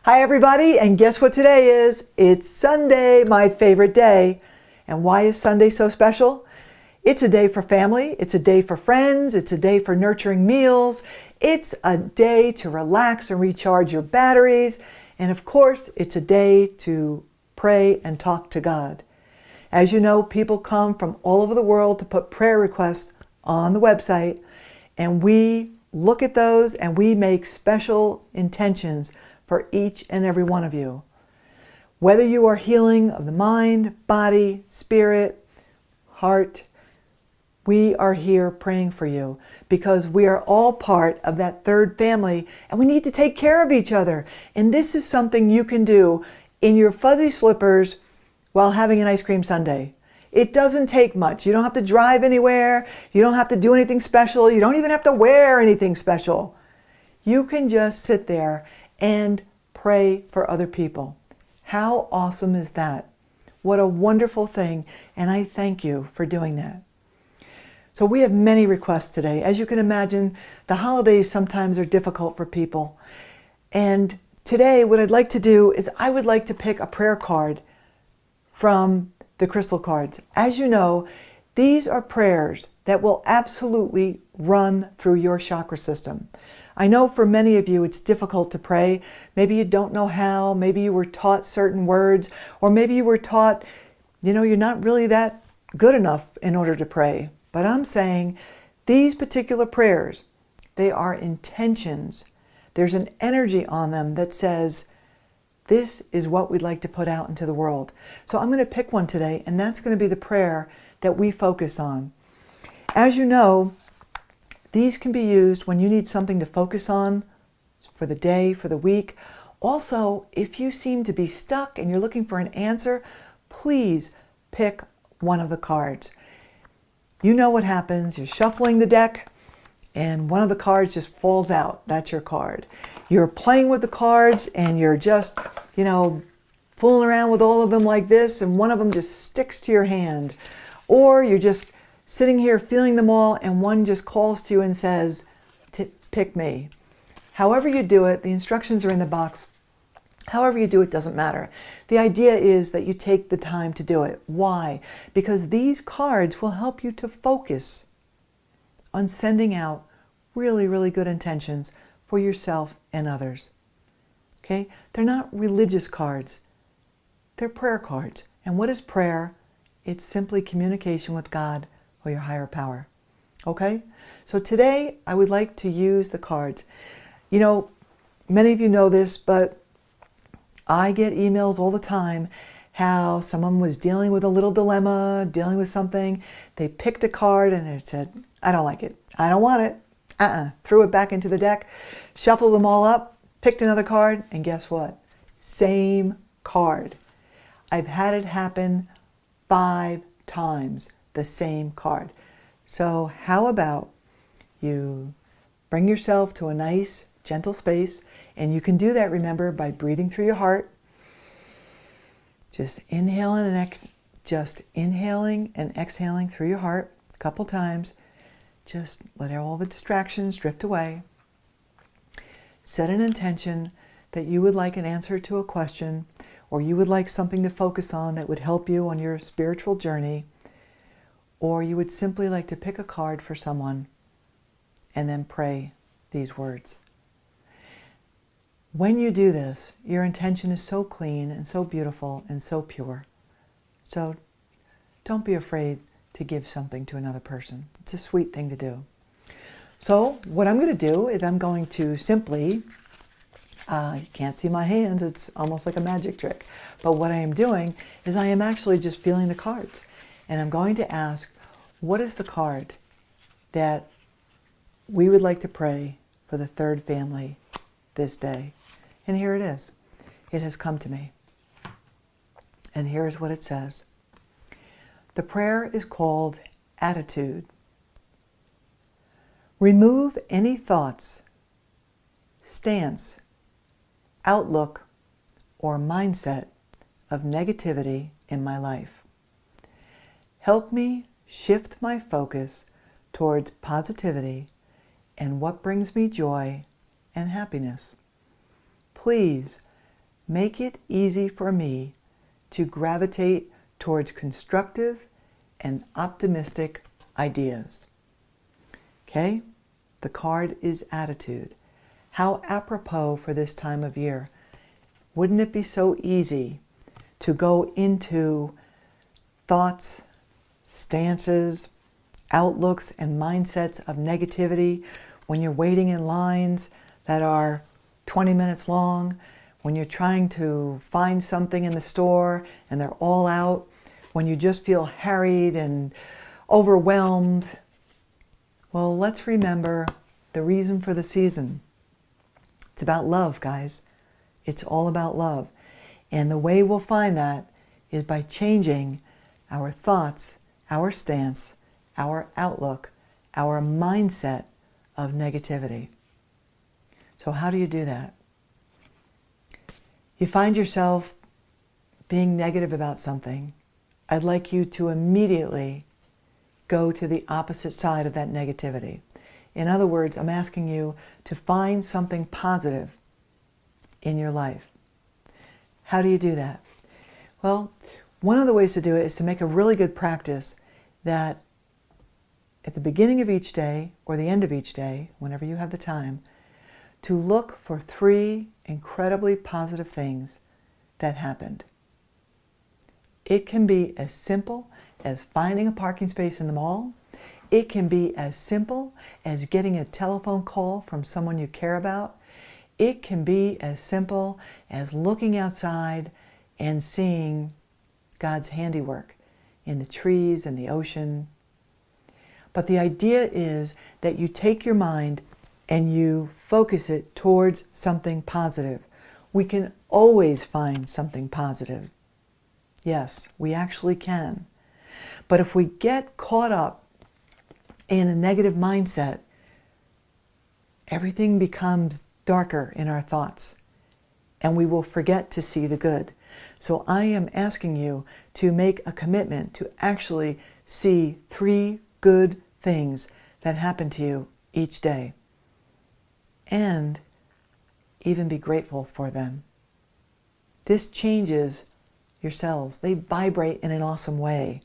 Hi everybody, and guess what today is? It's Sunday, my favorite day. And why is Sunday so special? It's a day for family, it's a day for friends, it's a day for nurturing meals, it's a day to relax and recharge your batteries, and of course, it's a day to pray and talk to God. As you know, people come from all over the world to put prayer requests on the website, and we look at those and we make special intentions for each and every one of you. Whether you are healing of the mind, body, spirit, heart, we are here praying for you because we are all part of that third family and we need to take care of each other. And this is something you can do in your fuzzy slippers while having an ice cream sundae. It doesn't take much. You don't have to drive anywhere. You don't have to do anything special. You don't even have to wear anything special. You can just sit there and pray for other people. How awesome is that? What a wonderful thing, and I thank you for doing that. So we have many requests today. As you can imagine, the holidays sometimes are difficult for people. And today what I'd like to do is I would like to pick a prayer card from the crystal cards. As you know, these are prayers that will absolutely run through your chakra system. I know for many of you it's difficult to pray. Maybe you don't know how, maybe you were taught certain words, or maybe you were taught, you're not really that good enough in order to pray. But I'm saying these particular prayers, they are intentions. There's an energy on them that says, this is what we'd like to put out into the world. So I'm going to pick one today, and that's going to be the prayer that we focus on. As you know, these can be used when you need something to focus on for the day, for the week. Also, if you seem to be stuck and you're looking for an answer, please pick one of the cards. You know what happens. You're shuffling the deck and one of the cards just falls out. That's your card. You're playing with the cards and you're just, fooling around with all of them like this, and one of them just sticks to your hand. Or you're just sitting here feeling them all and one just calls to you and says, pick me. However you do it, the instructions are in the box. However you do it doesn't matter. The idea is that you take the time to do it. Why? Because these cards will help you to focus on sending out really, really good intentions for yourself and others. Okay? They're not religious cards. They're prayer cards. And what is prayer? It's simply communication with God or your higher power. Okay? So today I would like to use the cards. Many of you know this, but I get emails all the time how someone was dealing with a little dilemma, dealing with something. They picked a card and they said, I don't like it. I don't want it. Threw it back into the deck, shuffled them all up, picked another card, and guess what? Same card. I've had it happen 5 times, the same card. So how about you bring yourself to a nice, gentle space, and you can do that, remember, by breathing through your heart. Just inhaling and exhaling through your heart a couple times. Just let all the distractions drift away. Set an intention that you would like an answer to a question, or you would like something to focus on that would help you on your spiritual journey, or you would simply like to pick a card for someone and then pray these words. When you do this, your intention is so clean and so beautiful and so pure. So don't be afraid to give something to another person. It's a sweet thing to do. So what I'm going to do is I'm going to simply, you can't see my hands, it's almost like a magic trick. But what I am doing is I am actually just feeling the cards. And I'm going to ask, what is the card that we would like to pray for the third family this day? And here it is. It has come to me. And here's what it says. The prayer is called Attitude. Remove any thoughts, stance, outlook, or mindset of negativity in my life. Help me shift my focus towards positivity and what brings me joy and happiness. Please make it easy for me to gravitate towards constructive and optimistic ideas. Okay? The card is attitude. How apropos for this time of year. Wouldn't it be so easy to go into thoughts, stances, outlooks, and mindsets of negativity when you're waiting in lines that are 20 minutes long, when you're trying to find something in the store and they're all out, when you just feel harried and overwhelmed? Well, let's remember the reason for the season. It's about love, guys. It's all about love. And the way we'll find that is by changing our thoughts, our stance, our outlook, our mindset of negativity. So how do you do that? You find yourself being negative about something. I'd like you to immediately go to the opposite side of that negativity. In other words, I'm asking you to find something positive in your life. How do you do that? Well, one of the ways to do it is to make a really good practice that at the beginning of each day or the end of each day, whenever you have the time, to look for 3 incredibly positive things that happened. It can be as simple as finding a parking space in the mall. It can be as simple as getting a telephone call from someone you care about. It can be as simple as looking outside and seeing God's handiwork in the trees and the ocean. But the idea is that you take your mind and you focus it towards something positive. We can always find something positive. Yes, we actually can. But if we get caught up in a negative mindset, everything becomes darker in our thoughts, and we will forget to see the good. So I am asking you to make a commitment to actually see 3 good things that happen to you each day, and even be grateful for them. This changes your cells. They vibrate in an awesome way,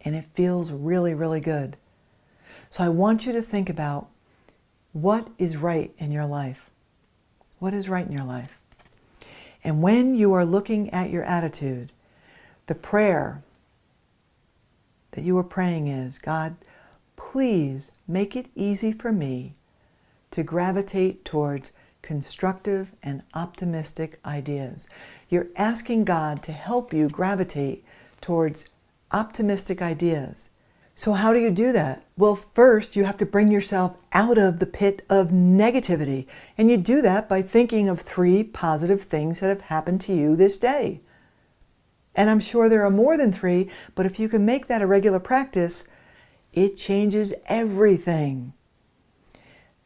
and it feels really, really good. So I want you to think about what is right in your life. What is right in your life? And when you are looking at your attitude, the prayer that you are praying is, God, please make it easy for me to gravitate towards constructive and optimistic ideas. You're asking God to help you gravitate towards optimistic ideas. So how do you do that? Well, first you have to bring yourself out of the pit of negativity. And you do that by thinking of 3 positive things that have happened to you this day. And I'm sure there are more than 3, but if you can make that a regular practice, it changes everything.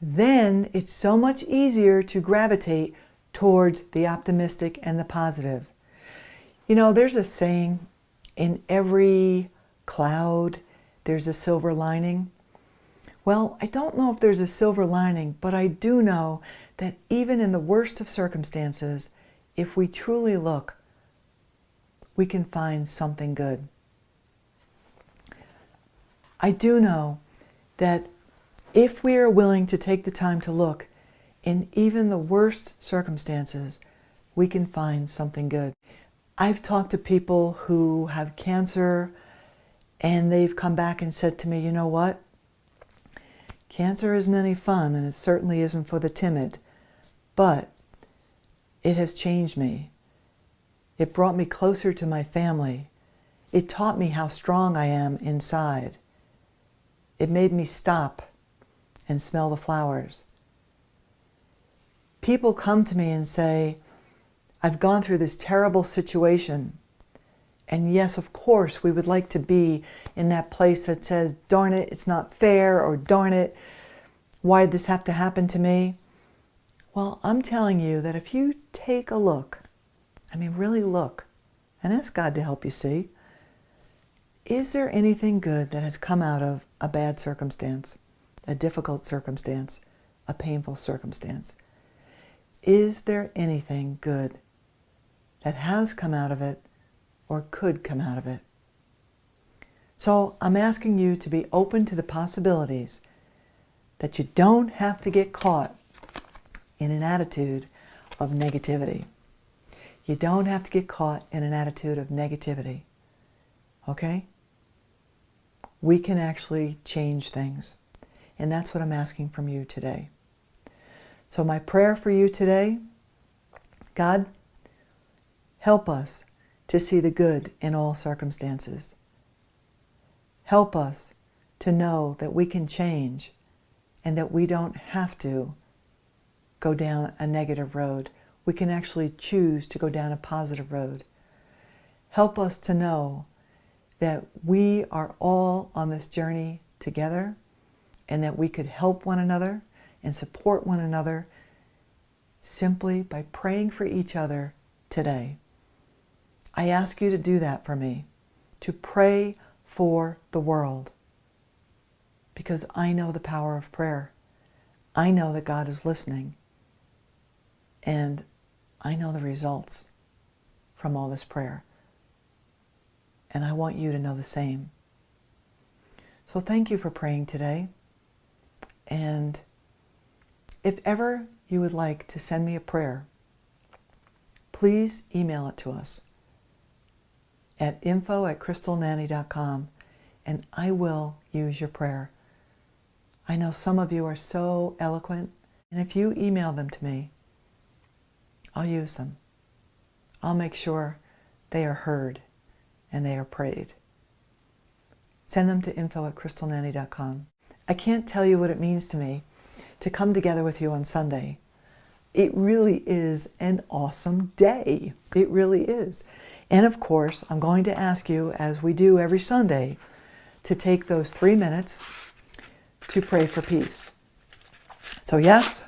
Then it's so much easier to gravitate towards the optimistic and the positive. You know, there's a saying, in every cloud, there's a silver lining. Well, I don't know if there's a silver lining, but I do know that even in the worst of circumstances, if we truly look, we can find something good. I do know that if we are willing to take the time to look, in even the worst circumstances, we can find something good. I've talked to people who have cancer, and they've come back and said to me, you know what? Cancer isn't any fun, and it certainly isn't for the timid, but it has changed me. It brought me closer to my family. It taught me how strong I am inside. It made me stop and smell the flowers. People come to me and say, I've gone through this terrible situation. And yes, of course, we would like to be in that place that says, darn it, it's not fair, or darn it, why did this have to happen to me? Well, I'm telling you that if you take a look, I mean, really look, and ask God to help you see, is there anything good that has come out of a bad circumstance, a difficult circumstance, a painful circumstance? Is there anything good that has come out of it or could come out of it. So I'm asking you to be open to the possibilities that you don't have to get caught in an attitude of negativity. You don't have to get caught in an attitude of negativity. Okay? We can actually change things. And that's what I'm asking from you today. So my prayer for you today, God, help us to see the good in all circumstances. Help us to know that we can change and that we don't have to go down a negative road. We can actually choose to go down a positive road. Help us to know that we are all on this journey together and that we could help one another and support one another simply by praying for each other today. I ask you to do that for me, to pray for the world, because I know the power of prayer. I know that God is listening, and I know the results from all this prayer. And I want you to know the same. So thank you for praying today. And if ever you would like to send me a prayer, please email it to us at info@christelnani.com, and I will use your prayer. I know some of you are so eloquent, and if you email them to me, I'll use them. I'll make sure they are heard and they are prayed. Send them to info@christelnani.com. I can't tell you what it means to me to come together with you on Sunday. It really is an awesome day. It really is. And of course, I'm going to ask you, as we do every Sunday, to take those 3 minutes to pray for peace. So yes,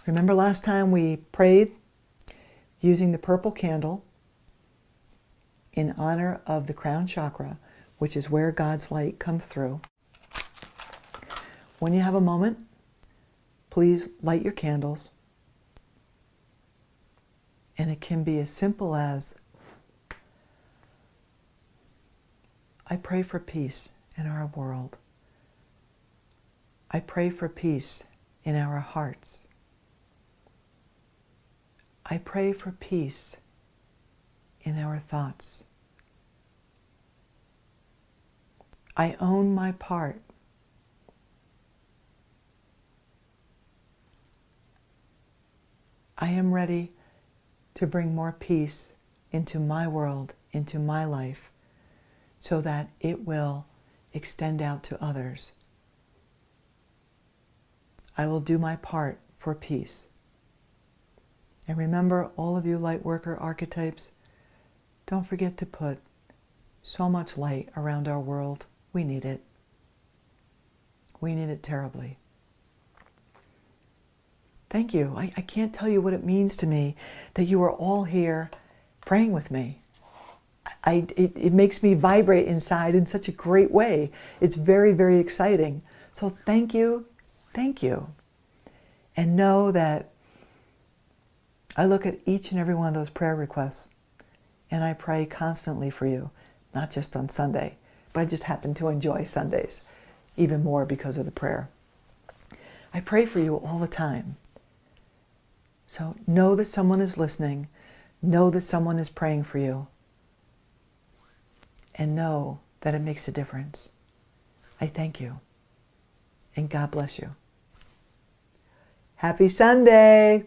remember last time we prayed using the purple candle in honor of the crown chakra, which is where God's light comes through. When you have a moment, please light your candles. And it can be as simple as, I pray for peace in our world. I pray for peace in our hearts. I pray for peace in our thoughts. I own my part. I am ready to bring more peace into my world, into my life, so that it will extend out to others. I will do my part for peace. And remember, all of you light worker archetypes, don't forget to put so much light around our world. We need it. We need it terribly. Thank you. I can't tell you what it means to me that you are all here praying with me. It makes me vibrate inside in such a great way. It's very, very exciting. So thank you. Thank you. And know that I look at each and every one of those prayer requests and I pray constantly for you, not just on Sunday, but I just happen to enjoy Sundays even more because of the prayer. I pray for you all the time. So know that someone is listening. Know that someone is praying for you. And know that it makes a difference. I thank you. And God bless you. Happy Sunday!